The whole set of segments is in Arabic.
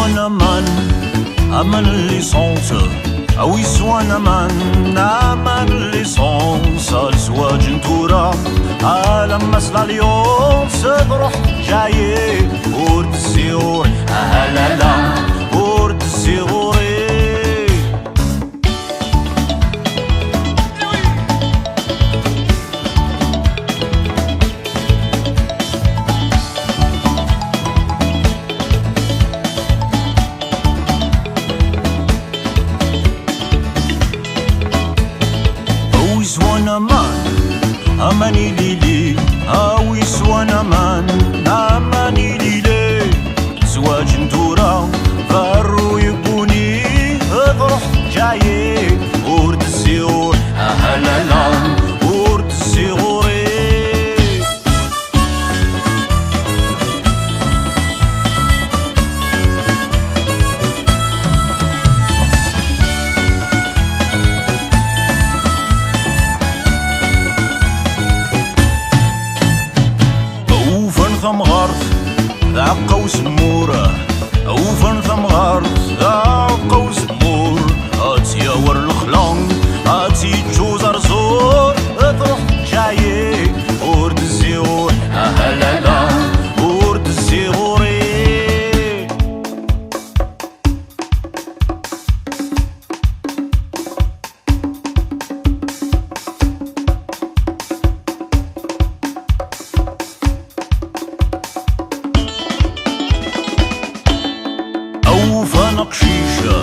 وانا من امان الليسونس او يسوانا من امان الليسونس الزواج انتورا عالم مسلا اليونس تروح جاي ورد الزيور لا لا ورد الزيوري وانا من اماني ليلي اويس وانا من اماني ليلي زواج ندورا غارو يبوني اضرح جاي ورد الزيور لا لا ورد الزيوري ثم غرث عقا وسمورة اوفن ثم غرث عقا وسمور اتي ور الخلان اتي تجوز رزور تروح جاي ورد الزيور لا لا ورد الزيوري نقشيشة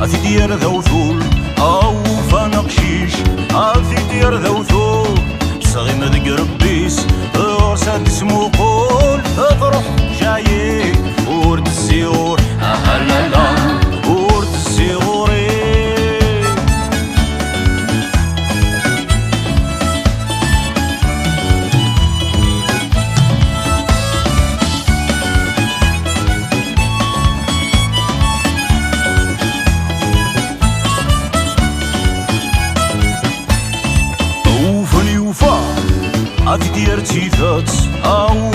أثي دير ذو ثول أو فنقشيش أثي دير ذو ثول صغيم ذق ربيس ورساد اسمو قول تروح جاي ورد الزيور لا لا ورد الزيوري أثي دير تيثات أو